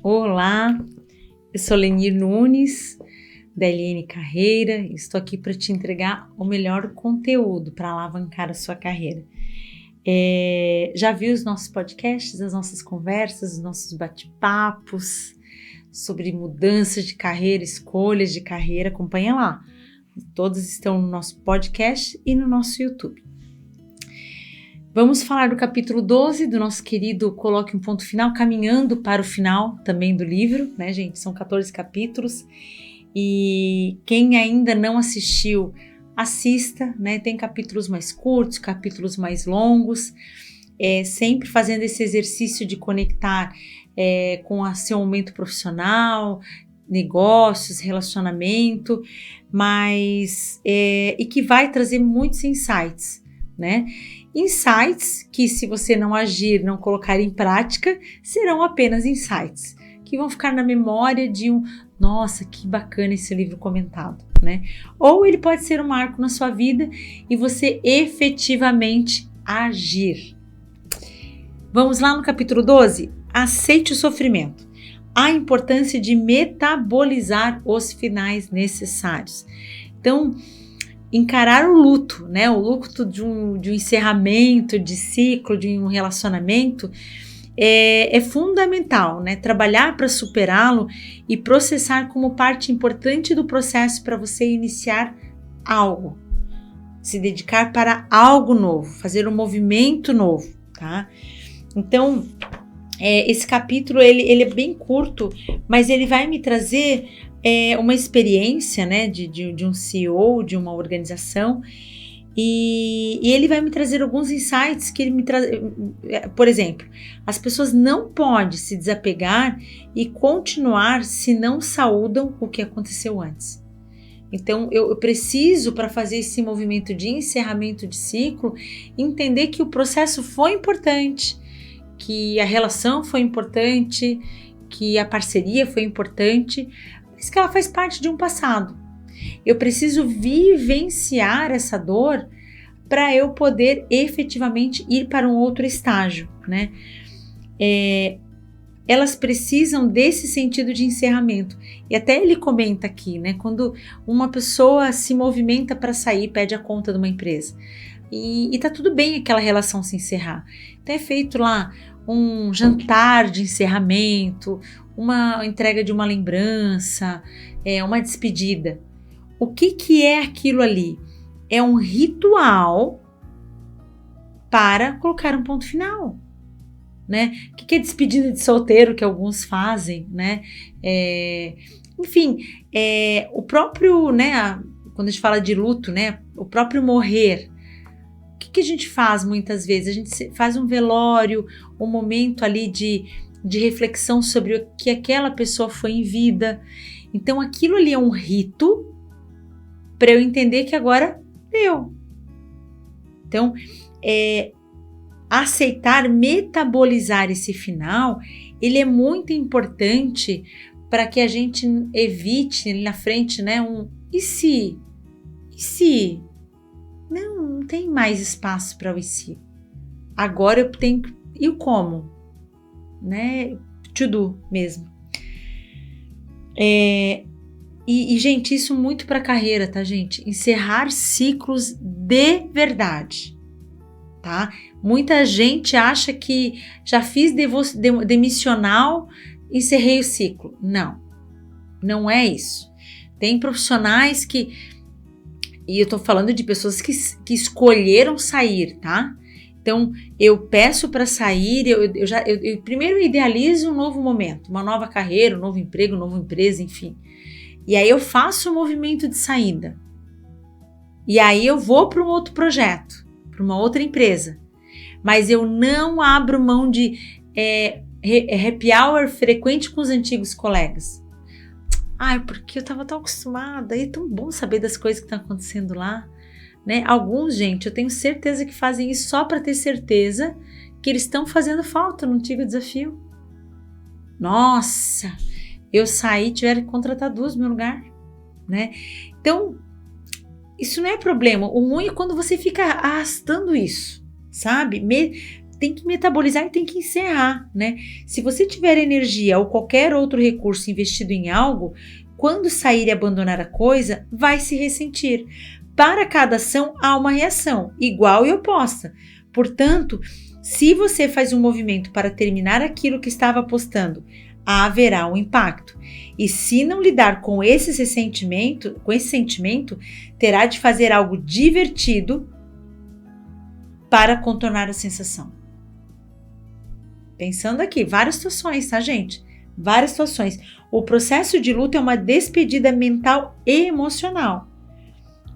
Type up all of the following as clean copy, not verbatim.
Olá, eu sou Lenir Nunes, da LN Carreira, e estou aqui para te entregar o melhor conteúdo para alavancar a sua carreira. Já viu os nossos podcasts, as nossas conversas, os nossos bate-papos sobre mudanças de carreira, escolhas de carreira? Acompanha lá. Todos estão no nosso podcast e no nosso YouTube. Vamos falar do capítulo 12 do nosso querido Coloque um Ponto Final, caminhando para o final também do livro, né, gente? São 14 capítulos e quem ainda não assistiu, assista, né? Tem capítulos mais curtos, capítulos mais longos, sempre fazendo esse exercício de conectar com o seu momento profissional, negócios, relacionamento, mas e que vai trazer muitos insights, né? Insights que, se você não agir, não colocar em prática, serão apenas insights, que vão ficar na memória de nossa, que bacana esse livro comentado, né? Ou ele pode ser um marco na sua vida e você efetivamente agir. Vamos lá no capítulo 12? Aceite o sofrimento. A importância de metabolizar os finais necessários. Então, encarar o luto, né? O luto de um encerramento de ciclo, de um relacionamento, é fundamental, né? Trabalhar para superá-lo e processar como parte importante do processo para você iniciar algo, se dedicar para algo novo, fazer um movimento novo, tá? Então, esse capítulo ele é bem curto, mas ele vai me trazer uma experiência, né, de um CEO, de uma organização, e ele vai me trazer alguns insights que ele me traz. Por exemplo, as pessoas não podem se desapegar e continuar se não saúdam o que aconteceu antes. Então, eu preciso, para fazer esse movimento de encerramento de ciclo, entender que o processo foi importante, que a relação foi importante, que a parceria foi importante, mas que ela faz parte de um passado. Eu preciso vivenciar essa dor para eu poder efetivamente ir para um outro estágio, né? Elas precisam desse sentido de encerramento. E até ele comenta aqui, né? Quando uma pessoa se movimenta para sair, pede a conta de uma empresa. E tá tudo bem aquela relação se encerrar. Então é feito lá um jantar de encerramento, uma entrega de uma lembrança, uma despedida. O que é aquilo ali? É um ritual para colocar um ponto final, né? O que é despedida de solteiro que alguns fazem, né? Enfim, o próprio, né? Quando a gente fala de luto, né? O próprio morrer. O que a gente faz muitas vezes? A gente faz um velório, um momento ali de reflexão sobre o que aquela pessoa foi em vida. Então aquilo ali é um rito para eu entender que agora deu. Então, aceitar, metabolizar esse final, ele é muito importante para que a gente evite na frente, né, e se? E se? Não tem mais espaço para o e se. Agora eu tenho, e o como? Né? To do mesmo. E, gente, isso muito para carreira, tá, gente? Encerrar ciclos de verdade, tá? Muita gente acha que já fiz demissional, encerrei o ciclo. Não é isso. Tem profissionais e eu tô falando de pessoas que escolheram sair, tá? Então, eu peço para sair, eu primeiro idealizo um novo momento, uma nova carreira, um novo emprego, uma nova empresa, enfim. E aí eu faço o movimento de saída. E aí eu vou para um outro projeto, para uma outra empresa. Mas eu não abro mão de happy hour frequente com os antigos colegas. Porque eu estava tão acostumada, e é tão bom saber das coisas que estão acontecendo lá. Né? Alguns, gente, eu tenho certeza que fazem isso só para ter certeza que eles estão fazendo falta no antigo desafio. Nossa, eu saí, tiveram que contratar 2 no meu lugar, né? Então, isso não é problema. O ruim é quando você fica arrastando isso, sabe? tem que metabolizar e tem que encerrar, né? Se você tiver energia ou qualquer outro recurso investido em algo, quando sair e abandonar a coisa, vai se ressentir. Para cada ação há uma reação, igual e oposta. Portanto, se você faz um movimento para terminar aquilo que estava apostando, haverá um impacto. E se não lidar com esse sentimento, terá de fazer algo divertido para contornar a sensação. Pensando aqui, várias situações, tá, gente? Várias situações. O processo de luto é uma despedida mental e emocional.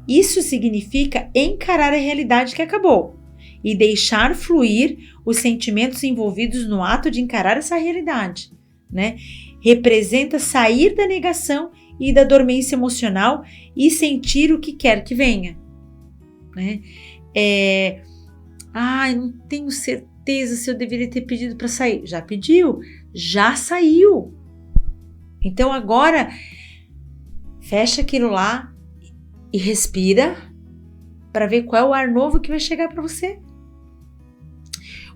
Isso significa encarar a realidade que acabou e deixar fluir os sentimentos envolvidos no ato de encarar essa realidade, né? Representa sair da negação e da dormência emocional e sentir o que quer que venha, né? Eu não tenho certeza se eu deveria ter pedido para sair. Já pediu, já saiu. Então agora fecha aquilo lá e respira para ver qual é o ar novo que vai chegar para você.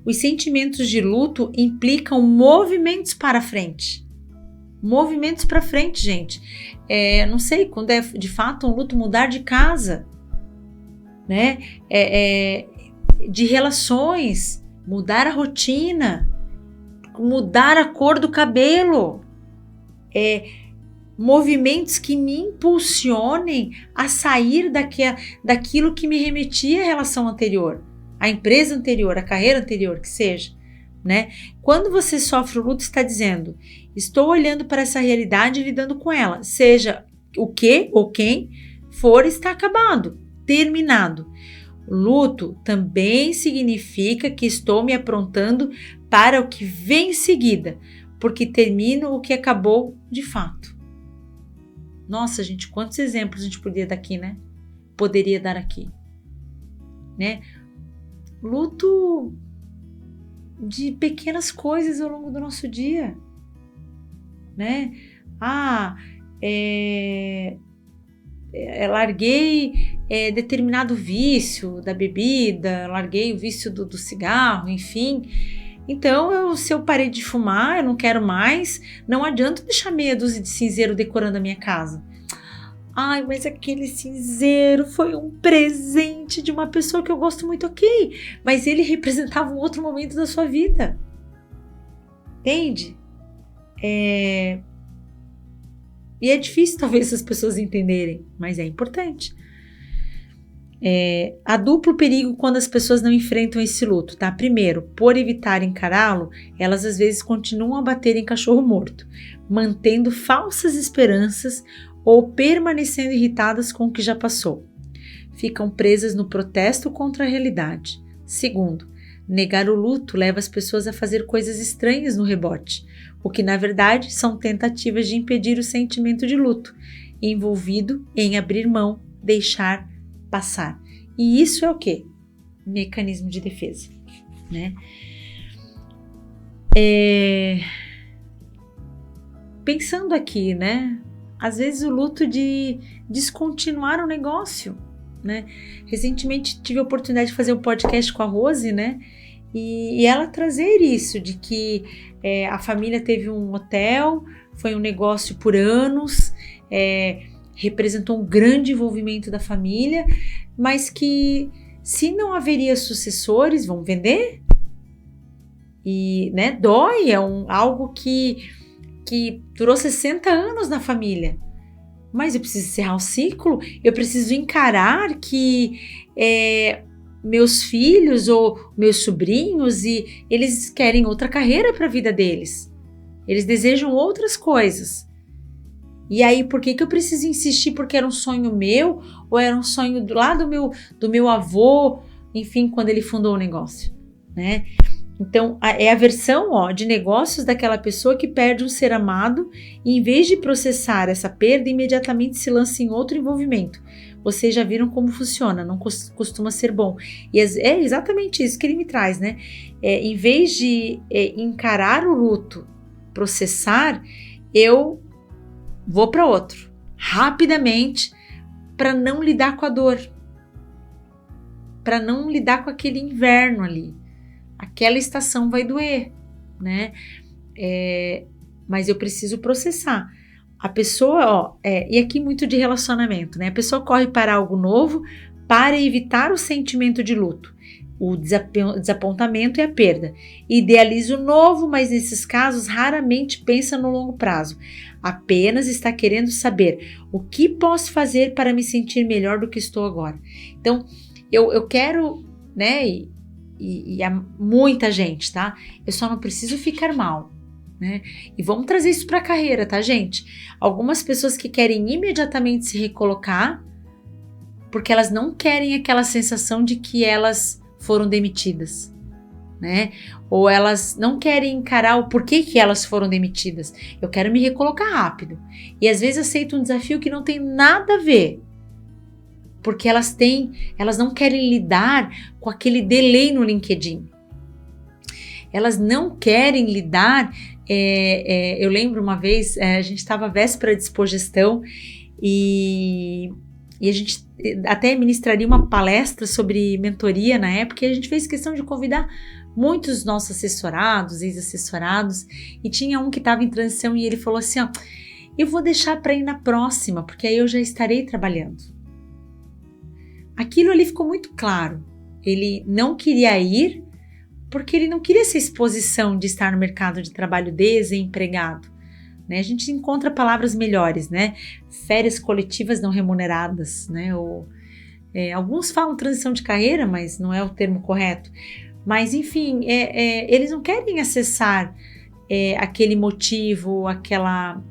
Os sentimentos de luto implicam movimentos para frente. Movimentos para frente, gente. Não sei, quando é de fato um luto, mudar de casa, né? De relações, mudar a rotina, mudar a cor do cabelo. Movimentos que me impulsionem a sair daquilo que me remetia à relação anterior, à empresa anterior, à carreira anterior, que seja, né? Quando você sofre o luto, está dizendo, estou olhando para essa realidade e lidando com ela, seja o que ou quem for, está acabado, terminado. Luto também significa que estou me aprontando para o que vem em seguida, porque termino o que acabou de fato. Nossa, gente, quantos exemplos a gente poderia dar aqui, né? Luto de pequenas coisas ao longo do nosso dia, né? Larguei determinado vício da bebida, larguei o vício do cigarro, enfim. Então, se eu parei de fumar, eu não quero mais, não adianta deixar meia dúzia de cinzeiro decorando a minha casa. Mas aquele cinzeiro foi um presente de uma pessoa que eu gosto muito, ok, mas ele representava um outro momento da sua vida. Entende? E é difícil talvez as pessoas entenderem, mas é importante. Há duplo perigo quando as pessoas não enfrentam esse luto, tá? Primeiro, por evitar encará-lo, elas às vezes continuam a bater em cachorro morto, mantendo falsas esperanças ou permanecendo irritadas com o que já passou. Ficam presas no protesto contra a realidade. Segundo, negar o luto leva as pessoas a fazer coisas estranhas no rebote, o que na verdade são tentativas de impedir o sentimento de luto, envolvido em abrir mão, deixar passar. E isso é o quê? Mecanismo de defesa, né? Pensando aqui, né? Às vezes o luto de descontinuar o negócio, né? Recentemente tive a oportunidade de fazer um podcast com a Rose, né? E ela trazer isso, de que a família teve um hotel, foi um negócio por anos, representou um grande envolvimento da família, mas que se não haveria sucessores, vão vender? E, né, dói, algo que durou 60 anos na família. Mas eu preciso encerrar o ciclo, eu preciso encarar que meus filhos ou meus sobrinhos, e eles querem outra carreira para a vida deles. Eles desejam outras coisas. E aí, por que eu preciso insistir? Porque era um sonho meu ou era um sonho lá do meu avô, enfim, quando ele fundou o negócio, né? Então, é a versão de negócios daquela pessoa que perde um ser amado e, em vez de processar essa perda, imediatamente se lança em outro envolvimento. Vocês já viram como funciona, não costuma ser bom. E é exatamente isso que ele me traz, né? Em vez de encarar o luto, processar, eu vou para outro, rapidamente, para não lidar com a dor, para não lidar com aquele inverno ali, aquela estação vai doer, né? Mas eu preciso processar. A pessoa, e aqui muito de relacionamento, né? A pessoa corre para algo novo para evitar o sentimento de luto, o desapontamento e a perda. Idealiza o novo, mas nesses casos raramente pensa no longo prazo. Apenas está querendo saber o que posso fazer para me sentir melhor do que estou agora. Então, eu quero, né? E há muita gente, tá? Eu só não preciso ficar mal. Né? E vamos trazer isso para a carreira, tá, gente? Algumas pessoas que querem imediatamente se recolocar porque elas não querem aquela sensação de que elas foram demitidas, né? Ou elas não querem encarar o porquê que elas foram demitidas. Eu quero me recolocar rápido. E às vezes aceito um desafio que não tem nada a ver, porque elas não querem lidar com aquele delay no LinkedIn. Elas não querem lidar. Eu lembro uma vez, a gente estava véspera de Expogestão e a gente até ministraria uma palestra sobre mentoria na época, e a gente fez questão de convidar muitos nossos assessorados, ex-assessorados, e tinha um que estava em transição e ele falou assim, eu vou deixar para ir na próxima, porque aí eu já estarei trabalhando. Aquilo ali ficou muito claro. Ele não queria ir porque ele não queria essa exposição de estar no mercado de trabalho desempregado. Né? A gente encontra palavras melhores, né? Férias coletivas não remuneradas, né? Alguns falam transição de carreira, mas não é o termo correto. Mas, enfim, eles não querem acessar aquele motivo, aquela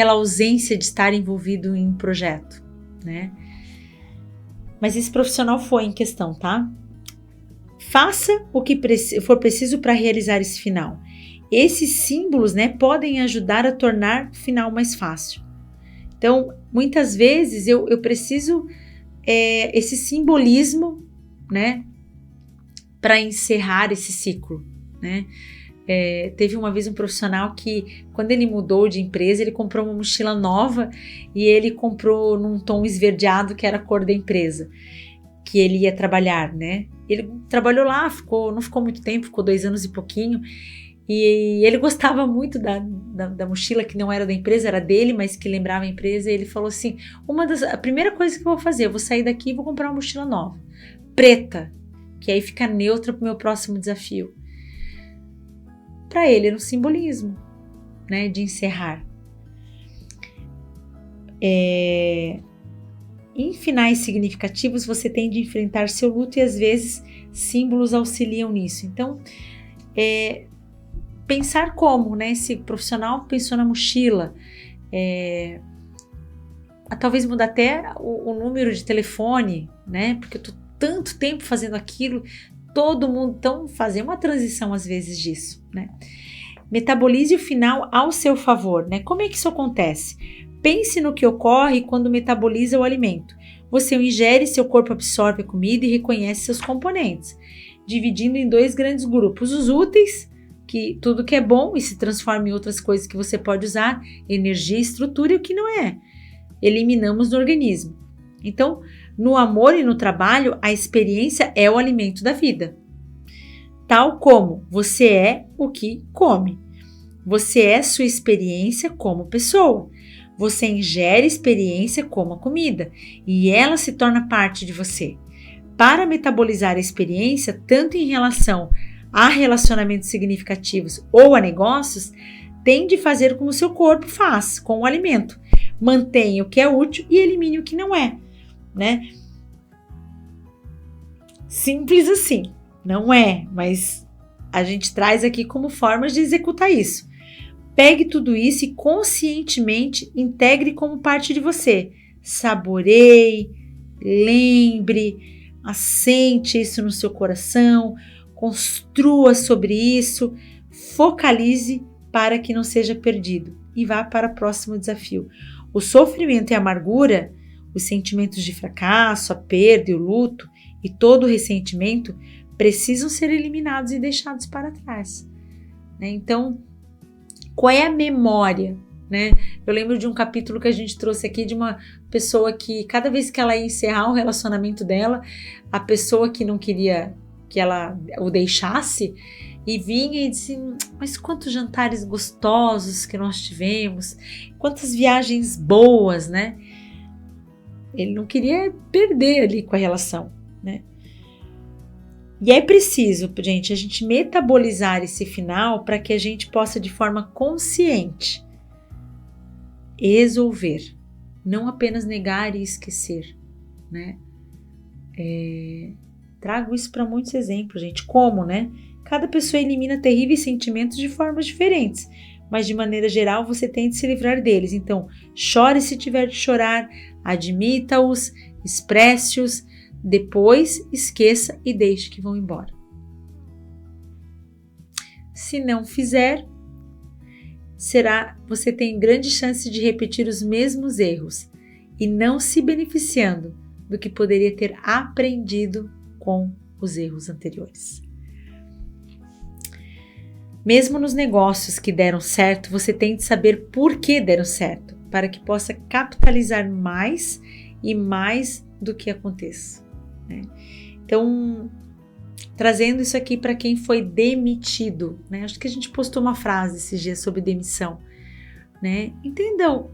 ausência de estar envolvido em um projeto, né? Mas esse profissional foi em questão, tá? Faça o que for preciso para realizar esse final. Esses símbolos, né, podem ajudar a tornar o final mais fácil. Então, muitas vezes eu preciso esse simbolismo, né, para encerrar esse ciclo, né? Teve uma vez um profissional que, quando ele mudou de empresa, ele comprou uma mochila nova e ele comprou num tom esverdeado, que era a cor da empresa que ele ia trabalhar, né? Ele trabalhou lá, não ficou muito tempo, ficou 2 anos e pouquinho, e ele gostava muito da mochila, que não era da empresa, era dele, mas que lembrava a empresa, e ele falou assim, a primeira coisa que eu vou fazer, eu vou sair daqui e vou comprar uma mochila nova, preta, que aí fica neutra para o meu próximo desafio. Para ele era um simbolismo, né, de encerrar. Em finais significativos, você tem de enfrentar seu luto e às vezes símbolos auxiliam nisso. Então, pensar como, né? Esse profissional pensou na mochila, talvez mudar até o número de telefone, né? Porque eu tô tanto tempo fazendo aquilo, todo mundo, então fazer uma transição às vezes disso, né? Metabolize o final ao seu favor, né? Como é que isso acontece? Pense no que ocorre quando metaboliza o alimento. Você o ingere, seu corpo absorve a comida e reconhece seus componentes, dividindo em 2 grandes grupos. Os úteis, que tudo que é bom e se transforma em outras coisas que você pode usar, energia, estrutura, e o que não é. Eliminamos no organismo. Então, no amor e no trabalho, a experiência é o alimento da vida. Tal como você é o que come. Você é sua experiência como pessoa. Você ingere experiência como a comida e ela se torna parte de você. Para metabolizar a experiência, tanto em relação a relacionamentos significativos ou a negócios, tem de fazer como o seu corpo faz com o alimento. Mantenha o que é útil e elimine o que não é, né? Simples assim, não é, mas a gente traz aqui como formas de executar isso. Pegue tudo isso e conscientemente integre como parte de você. Saboreie, lembre, assente isso no seu coração, construa sobre isso, focalize para que não seja perdido e vá para o próximo desafio. O sofrimento e a amargura, os sentimentos de fracasso, a perda e o luto e todo o ressentimento precisam ser eliminados e deixados para trás, né? Então, qual é a memória, né? Eu lembro de um capítulo que a gente trouxe aqui de uma pessoa que cada vez que ela ia encerrar o relacionamento dela, a pessoa que não queria que ela o deixasse e vinha e dizia, mas quantos jantares gostosos que nós tivemos, quantas viagens boas, né? Ele não queria perder ali com a relação, né? E é preciso, gente, a gente metabolizar esse final para que a gente possa, de forma consciente, resolver, não apenas negar e esquecer, né? Trago isso para muitos exemplos, gente. Como, né? Cada pessoa elimina terríveis sentimentos de formas diferentes, mas de maneira geral você tem de se livrar deles. Então, chore se tiver de chorar, admita-os, expresse-os, depois esqueça e deixe que vão embora. Se não fizer, você tem grande chance de repetir os mesmos erros e não se beneficiando do que poderia ter aprendido com os erros anteriores. Mesmo nos negócios que deram certo, você tem de saber por que deram certo, para que possa capitalizar mais e mais do que aconteça, né? Então, trazendo isso aqui para quem foi demitido, né? Acho que a gente postou uma frase esses dias sobre demissão, né? Entendam,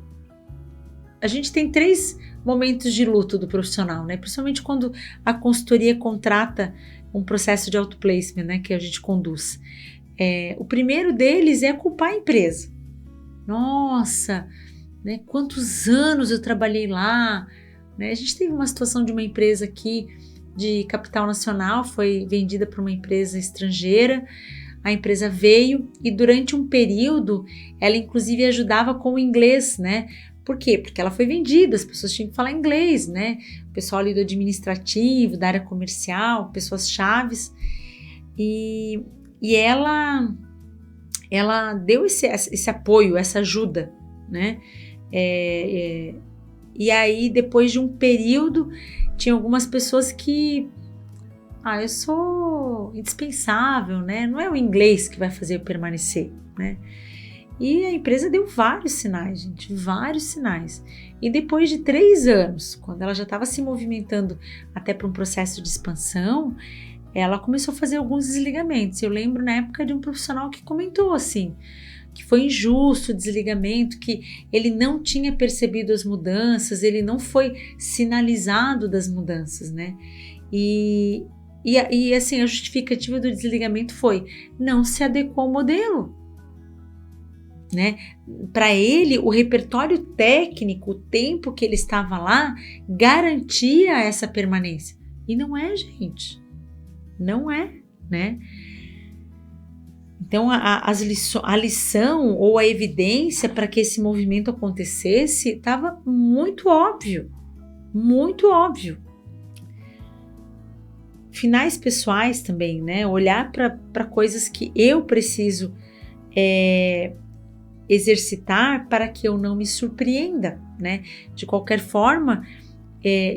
a gente tem 3 momentos de luto do profissional, né? Principalmente quando a consultoria contrata um processo de auto-placement, né? Que a gente conduz. O primeiro deles é culpar a empresa. Nossa, né? Quantos anos eu trabalhei lá, né? A gente teve uma situação de uma empresa aqui de capital nacional, foi vendida para uma empresa estrangeira. A empresa veio e durante um período ela inclusive ajudava com o inglês, né? Por quê? Porque ela foi vendida, as pessoas tinham que falar inglês, né? O pessoal ali do administrativo, da área comercial, pessoas chaves. E ela deu esse apoio, essa ajuda, né? E aí, depois de um período, tinha algumas pessoas que... eu sou indispensável, né? Não é o inglês que vai fazer eu permanecer, né? E a empresa deu vários sinais, gente, vários sinais. E depois de 3 anos, quando ela já estava se movimentando até para um processo de expansão, ela começou a fazer alguns desligamentos. Eu lembro na época de um profissional que comentou assim, que foi injusto o desligamento, que ele não tinha percebido as mudanças, ele não foi sinalizado das mudanças, né? E assim, a justificativa do desligamento foi, não se adequou ao modelo, né? Para ele, o repertório técnico, o tempo que ele estava lá, garantia essa permanência. E não é, gente. Não é, né? Então, a lição ou a evidência para que esse movimento acontecesse estava muito óbvio, muito óbvio. Finais pessoais também, né? Olhar para coisas que eu preciso exercitar para que eu não me surpreenda, né? De qualquer forma,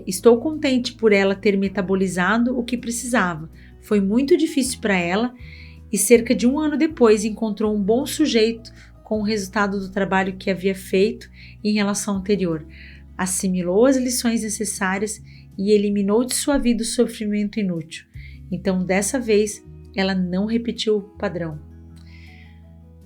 estou contente por ela ter metabolizado o que precisava. Foi muito difícil para ela e cerca de 1 ano depois encontrou um bom sujeito com o resultado do trabalho que havia feito em relação ao anterior. Assimilou as lições necessárias e eliminou de sua vida o sofrimento inútil. Então, dessa vez, ela não repetiu o padrão.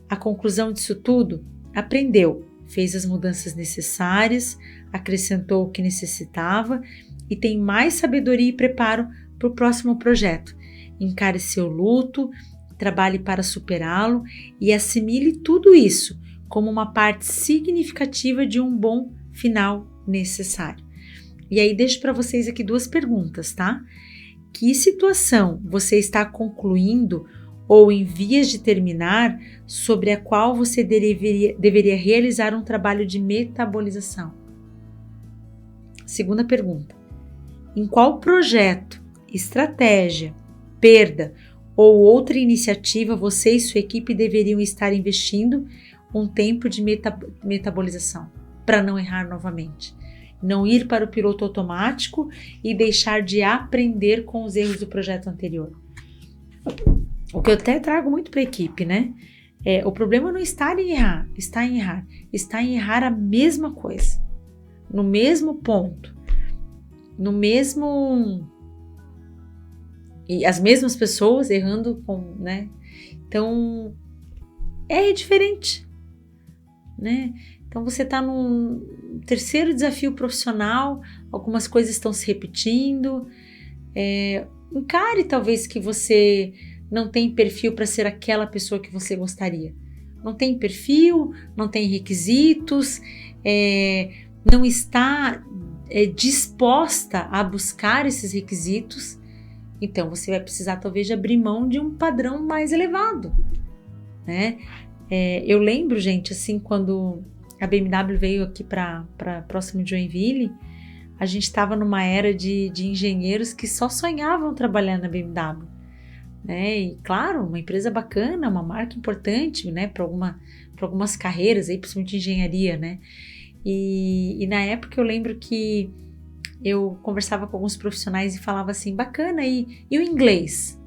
A conclusão disso tudo? Aprendeu, fez as mudanças necessárias, acrescentou o que necessitava e tem mais sabedoria e preparo para o próximo projeto. Encare seu luto, trabalhe para superá-lo e assimile tudo isso como uma parte significativa de um bom final necessário. E aí deixo para vocês aqui 2 perguntas, tá? Que situação você está concluindo ou em vias de terminar sobre a qual você deveria realizar um trabalho de metabolização? Segunda pergunta: em qual projeto, estratégia, perda ou outra iniciativa você e sua equipe deveriam estar investindo um tempo de metabolização para não errar novamente? Não ir para o piloto automático e deixar de aprender com os erros do projeto anterior. O que eu até trago muito para a equipe, né? O problema não está em errar, está em errar a mesma coisa, no mesmo ponto, no mesmo E as mesmas pessoas errando com, né? Então, é diferente, né? Então, você está num terceiro desafio profissional, algumas coisas estão se repetindo. Encare talvez que você não tem perfil para ser aquela pessoa que você gostaria. Não tem perfil, não tem requisitos, não está disposta a buscar esses requisitos. Então, você vai precisar talvez de abrir mão de um padrão mais elevado, né? Eu lembro, gente, assim, quando a BMW veio aqui para próximo de Joinville, a gente estava numa era de engenheiros que só sonhavam trabalhar na BMW, né? E claro, uma empresa bacana, uma marca importante, né? Para algumas carreiras, aí, principalmente engenharia, né? E na época eu lembro que eu conversava com alguns profissionais e falava assim, bacana, e o inglês?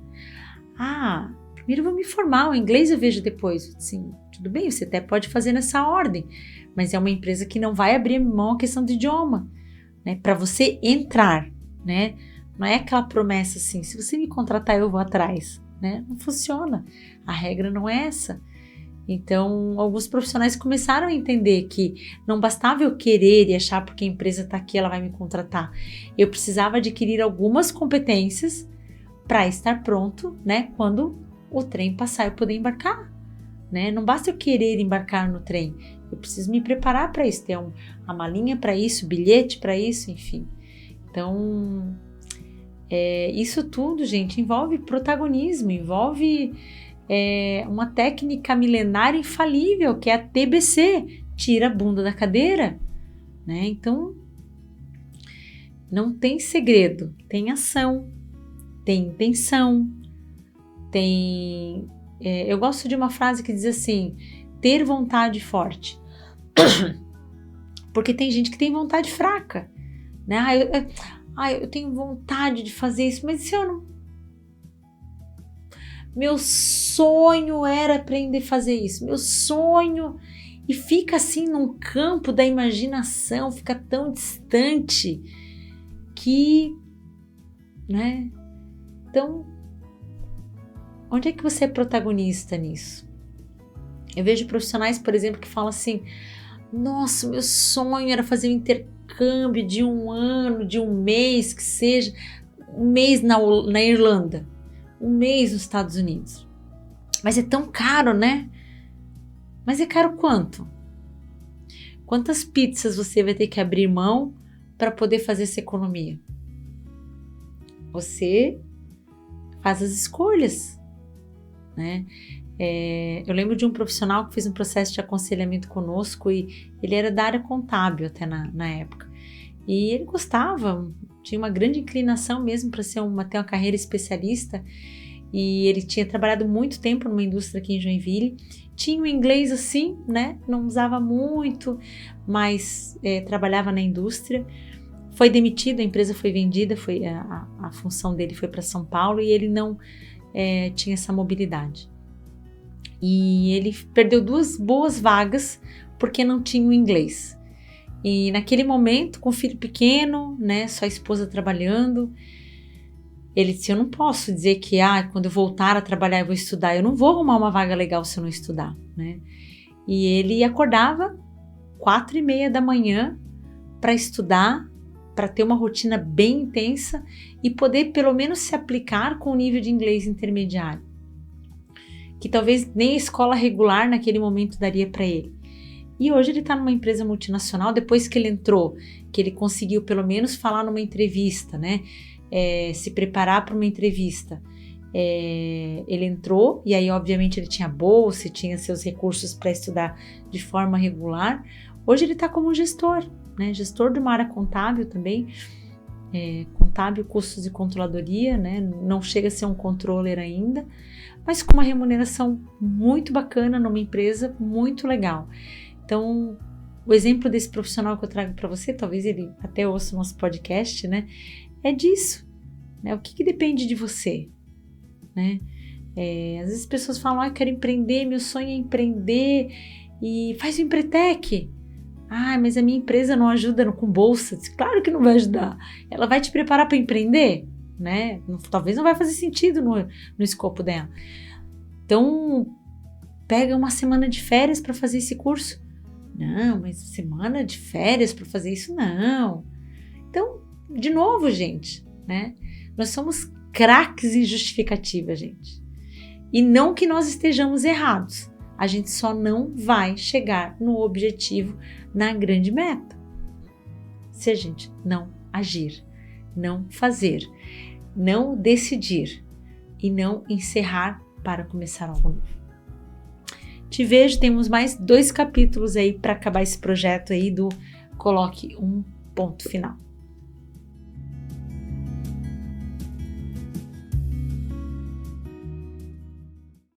Primeiro eu vou me formar, o inglês eu vejo depois. Assim, tudo bem, você até pode fazer nessa ordem, mas é uma empresa que não vai abrir mão a questão do idioma, né? Para você entrar, né? Não é aquela promessa assim, se você me contratar eu vou atrás, né? Não funciona, a regra não é essa. Então, alguns profissionais começaram a entender que não bastava eu querer e achar porque a empresa está aqui, ela vai me contratar. Eu precisava adquirir algumas competências para estar pronto, né? Quando o trem passar, eu poder embarcar, né? Não basta eu querer embarcar no trem, eu preciso me preparar para isso, ter a malinha para isso, bilhete para isso, enfim. Então, isso tudo, gente, envolve protagonismo, envolve uma técnica milenar infalível, que é a TBC, tira a bunda da cadeira, né? Então, não tem segredo, tem ação, tem intenção, tem... eu gosto de uma frase que diz assim, ter vontade forte, porque tem gente que tem vontade fraca, né? Eu tenho vontade de fazer isso, mas se eu não... Meu sonho era aprender a fazer isso, meu sonho... E fica assim num campo da imaginação, fica tão distante que, né? Então, onde é que você é protagonista nisso? Eu vejo profissionais, por exemplo, que falam assim, nossa, meu sonho era fazer um intercâmbio de 1 ano, de 1 mês, que seja, 1 mês na Irlanda, 1 mês nos Estados Unidos. Mas é tão caro, né? Mas é caro quanto? Quantas pizzas você vai ter que abrir mão para poder fazer essa economia? Você faz as escolhas, né? Eu lembro de um profissional que fez um processo de aconselhamento conosco e ele era da área contábil até na época. E ele gostava, tinha uma grande inclinação mesmo para ter uma carreira especialista, e ele tinha trabalhado muito tempo numa indústria aqui em Joinville, tinha o inglês assim, né? Não usava muito, mas trabalhava na indústria. Foi demitido, a empresa foi vendida, a função dele foi para São Paulo e ele não tinha essa mobilidade. E ele perdeu 2 boas vagas porque não tinha o inglês. E naquele momento, com o filho pequeno, né, só a esposa trabalhando, ele disse, eu não posso dizer que quando eu voltar a trabalhar eu vou estudar, eu não vou arrumar uma vaga legal se eu não estudar, né? E ele acordava 4:30 da manhã para estudar, para ter uma rotina bem intensa e poder pelo menos se aplicar com o nível de inglês intermediário, que talvez nem a escola regular naquele momento daria para ele. E hoje ele está numa empresa multinacional, depois que ele entrou, que ele conseguiu pelo menos falar numa entrevista, né? Se preparar para uma entrevista. Ele entrou e aí obviamente ele tinha bolsa, tinha seus recursos para estudar de forma regular. Hoje ele está como gestor, né? Gestor de uma área contábil também, contábil, custos e controladoria, né? Não chega a ser um controller ainda, mas com uma remuneração muito bacana numa empresa muito legal. Então, o exemplo desse profissional que eu trago para você, talvez ele até ouça o nosso podcast, né? É disso, né? O que depende de você, né? Às vezes as pessoas falam, eu quero empreender, meu sonho é empreender, e faz o Empretec. Mas a minha empresa não ajuda com bolsa. Claro que não vai ajudar. Ela vai te preparar para empreender? né? Talvez não vai fazer sentido no escopo dela. Então, pega uma semana de férias para fazer esse curso. Não, mas semana de férias para fazer isso, não. Então, de novo, gente, né? Nós somos craques em justificativa, gente. E não que nós estejamos errados. A gente só não vai chegar no objetivo, na grande meta, se a gente não agir, não fazer, não decidir e não encerrar para começar algo novo. Te vejo, temos mais 2 capítulos aí para acabar esse projeto aí do Coloque um Ponto Final.